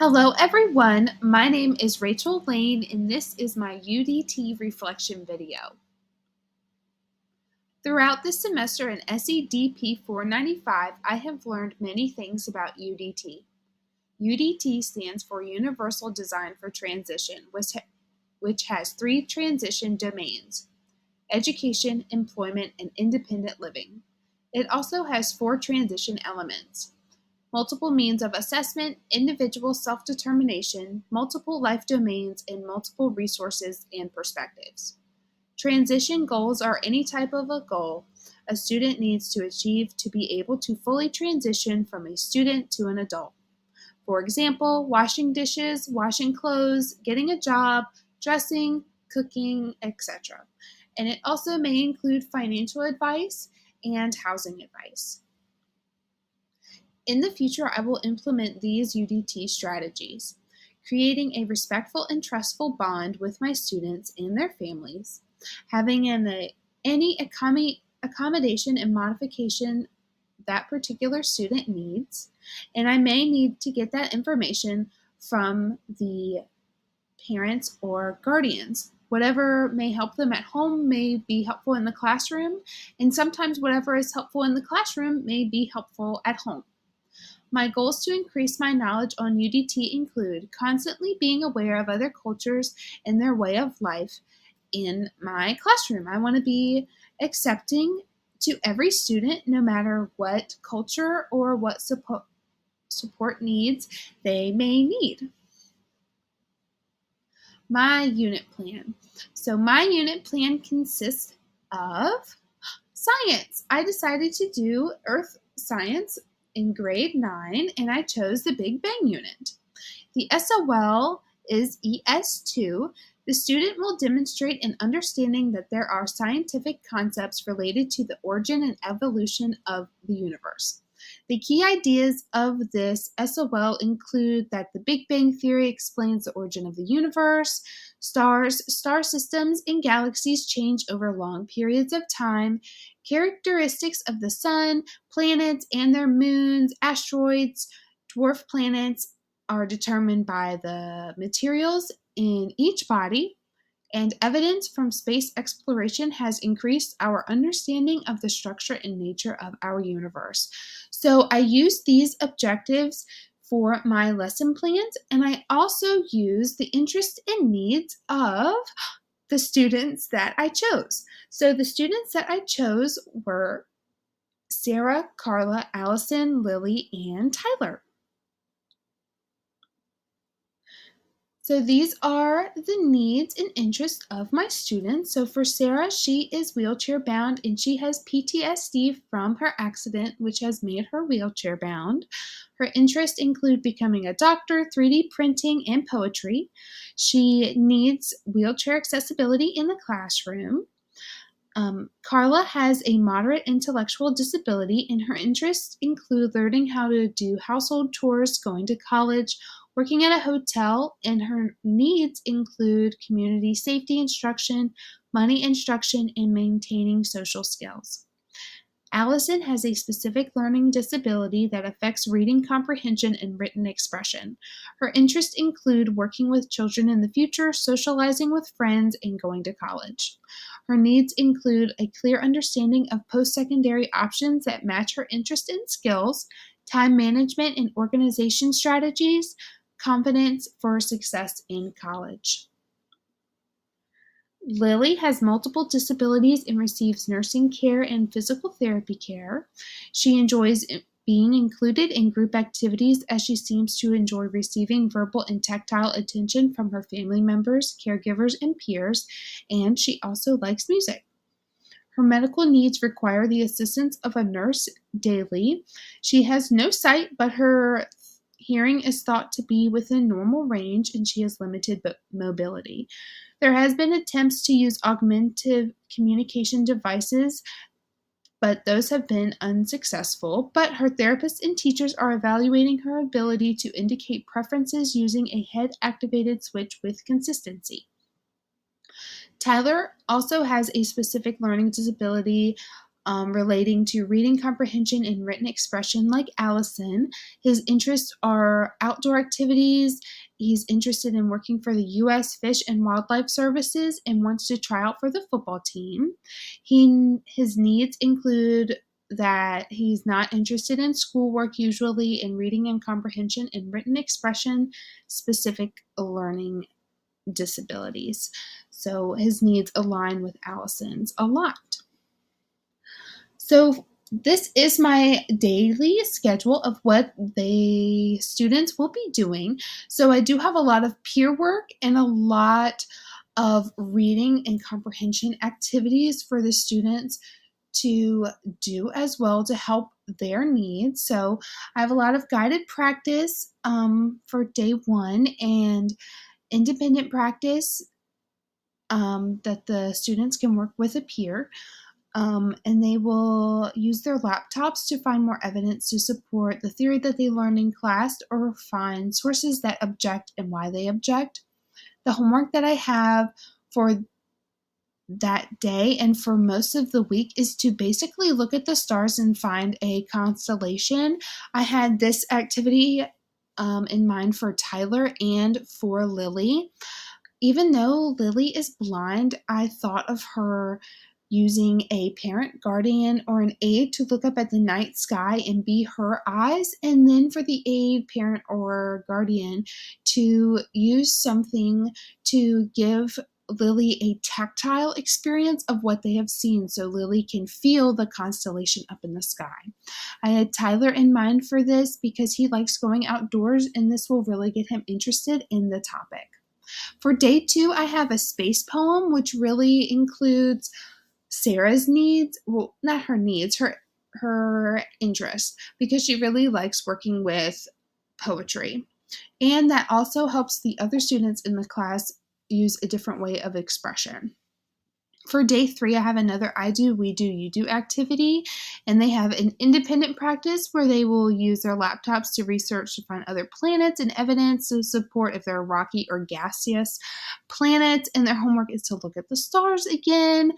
Hello, everyone. My name is Rachel Lane, and this is my UDT reflection video. Throughout this semester in SEDP 495, I have learned many things about UDT. UDT stands for Universal Design for Transition, which has three transition domains: education, employment, and independent living. It also has four transition elements: multiple means of assessment, individual self-determination, multiple life domains, and multiple resources and perspectives. Transition goals are any type of a goal a student needs to achieve to be able to fully transition from a student to an adult. For example, washing dishes, washing clothes, getting a job, dressing, cooking, etc. And it also may include financial advice and housing advice. In the future, I will implement these UDT strategies: creating a respectful and trustful bond with my students and their families, having any accommodation and modification that particular student needs, and I may need to get that information from the parents or guardians. Whatever may help them at home may be helpful in the classroom, and sometimes whatever is helpful in the classroom may be helpful at home. My goals to increase my knowledge on UDT include constantly being aware of other cultures and their way of life in my classroom. I want to be accepting to every student, no matter what culture or what support needs they may need. My unit plan. So my unit plan consists of science. I decided to do earth science in grade 9, and I chose the Big Bang unit. The SOL is ES2. The student will demonstrate an understanding that there are scientific concepts related to the origin and evolution of the universe. The key ideas of this SOL include that the Big Bang Theory explains the origin of the universe, stars, star systems, and galaxies change over long periods of time, characteristics of the sun, planets and their moons, asteroids, dwarf planets are determined by the materials in each body, and evidence from space exploration has increased our understanding of the structure and nature of our universe. So I use these objectives for my lesson plans, and I also use the interests and needs of the students that I chose. So the students that I chose were Sarah, Carla, Allison, Lily, and Tyler. So these are the needs and interests of my students. So for Sarah, she is wheelchair bound and she has PTSD from her accident, which has made her wheelchair bound. Her interests include becoming a doctor, 3D printing, and poetry. She needs wheelchair accessibility in the classroom. Carla has a moderate intellectual disability, and her interests include learning how to do household chores, going to college, working at a hotel, and her needs include community safety instruction, money instruction, and maintaining social skills. Allison has a specific learning disability that affects reading comprehension and written expression. Her interests include working with children in the future, socializing with friends, and going to college. Her needs include a clear understanding of post-secondary options that match her interest and skills, time management and organization strategies, confidence for success in college. Lily has multiple disabilities and receives nursing care and physical therapy care. She enjoys being included in group activities as she seems to enjoy receiving verbal and tactile attention from her family members, caregivers, and peers, and she also likes music. Her medical needs require the assistance of a nurse daily. She has no sight, but her hearing is thought to be within normal range, and she has limited mobility. There has been attempts to use augmentative communication devices, but those have been unsuccessful. But her therapists and teachers are evaluating her ability to indicate preferences using a head-activated switch with consistency. Tyler also has a specific learning disability relating to reading comprehension and written expression like Allison. His interests are outdoor activities. He's interested in working for the U.S. Fish and Wildlife Services and wants to try out for the football team. His needs include that he's not interested in schoolwork usually, in reading and comprehension and written expression, specific learning disabilities. So his needs align with Allison's a lot. So this is my daily schedule of what the students will be doing. So I do have a lot of peer work and a lot of reading and comprehension activities for the students to do as well to help their needs. So I have a lot of guided practice for day 1 and independent practice that the students can work with a peer. And they will use their laptops to find more evidence to support the theory that they learned in class or find sources that object and why they object. The homework that I have for that day and for most of the week is to basically look at the stars and find a constellation. I had this activity in mind for Tyler and for Lily. Even though Lily is blind, I thought of her using a parent, guardian, or an aide to look up at the night sky and be her eyes, and then for the aide, parent, or guardian to use something to give Lily a tactile experience of what they have seen so Lily can feel the constellation up in the sky. I had Tyler in mind for this because he likes going outdoors, and this will really get him interested in the topic. For day 2, I have a space poem, which really includes Sarah's needs, well, not her needs, her interests, because she really likes working with poetry. And that also helps the other students in the class use a different way of expression. For day 3, I have another I do, we do, you do activity, and they have an independent practice where they will use their laptops to research to find other planets and evidence to support if they're rocky or gaseous planets, and their homework is to look at the stars again.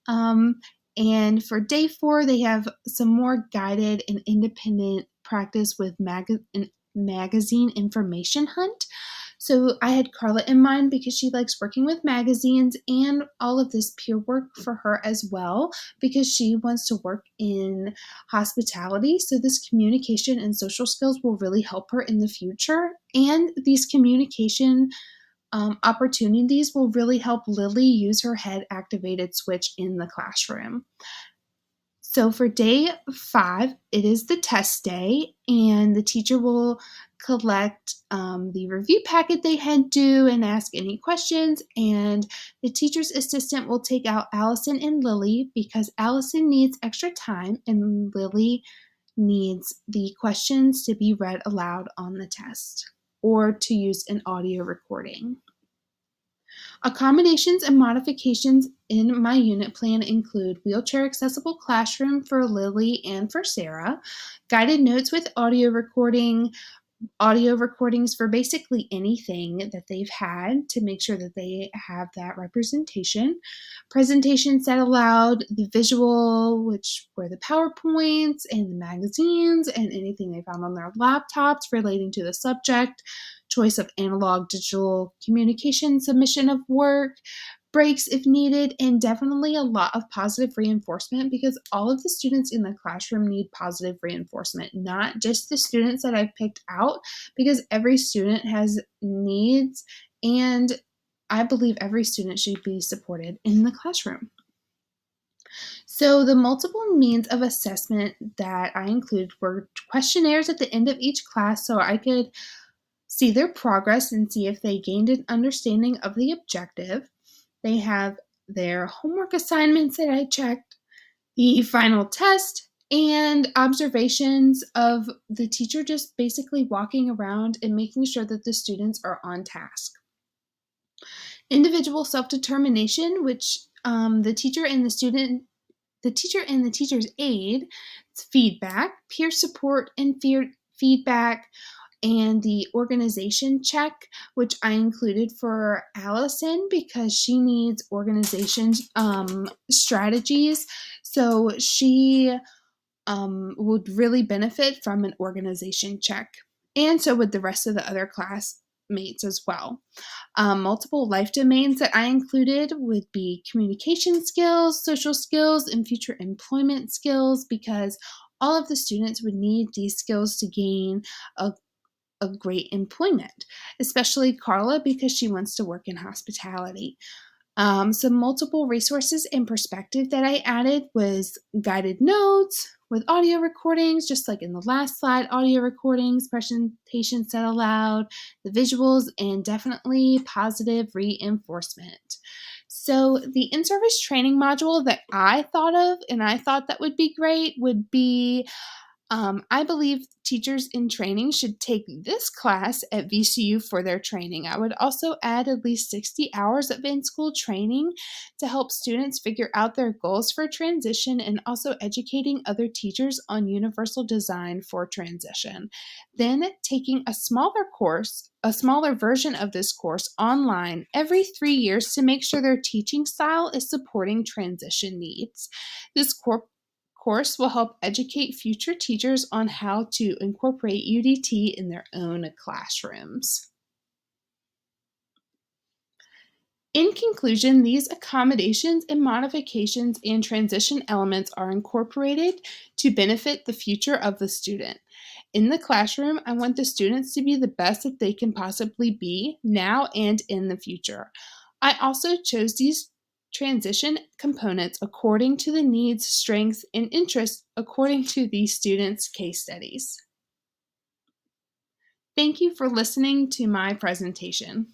And for day 4, they have some more guided and independent practice with magazine information hunt. So I had Carla in mind because she likes working with magazines and all of this peer work for her as well because she wants to work in hospitality. So this communication and social skills will really help her in the future. And these communication opportunities will really help Lily use her head activated switch in the classroom. So for day 5, it is the test day, and the teacher will collect the review packet they had due and ask any questions, and the teacher's assistant will take out Allison and Lily because Allison needs extra time and Lily needs the questions to be read aloud on the test or to use an audio recording. Accommodations and modifications in my unit plan include wheelchair accessible classroom for Lily and for Sarah, guided notes with audio recordings for basically anything that they've had to make sure that they have that representation, presentations that allowed the visual, which were the PowerPoints and the magazines and anything they found on their laptops relating to the subject, choice of analog digital communication, submission of work, breaks if needed, and definitely a lot of positive reinforcement because all of the students in the classroom need positive reinforcement, not just the students that I've picked out, because every student has needs, and I believe every student should be supported in the classroom. So the multiple means of assessment that I included were questionnaires at the end of each class so I could see their progress and see if they gained an understanding of the objective. They have their homework assignments that I checked, the final test, and observations of the teacher just basically walking around and making sure that the students are on task. Individual self-determination, which the teacher and the teacher's aide, feedback, peer support and feedback, and the organization check, which I included for Allison because she needs organization strategies. So she would really benefit from an organization check. And so would the rest of the other classmates as well. Multiple life domains that I included would be communication skills, social skills, and future employment skills because all of the students would need these skills to gain a great employment, especially Carla because she wants to work in hospitality. Some multiple resources and perspective that I added was guided notes with audio recordings, just like in the last slide, audio recordings, presentations said aloud, the visuals, and definitely positive reinforcement. So the in-service training module that I thought of and I thought that would be great would be I believe teachers in training should take this class at VCU for their training. I would also add at least 60 hours of in-school training to help students figure out their goals for transition and also educating other teachers on universal design for transition. Then taking a smaller course, a smaller version of this course online every 3 years to make sure their teaching style is supporting transition needs. This course will help educate future teachers on how to incorporate UDT in their own classrooms. In conclusion, these accommodations and modifications and transition elements are incorporated to benefit the future of the student. In the classroom, I want the students to be the best that they can possibly be now and in the future. I also chose these transition components according to the needs, strengths, and interests according to these students' case studies. Thank you for listening to my presentation.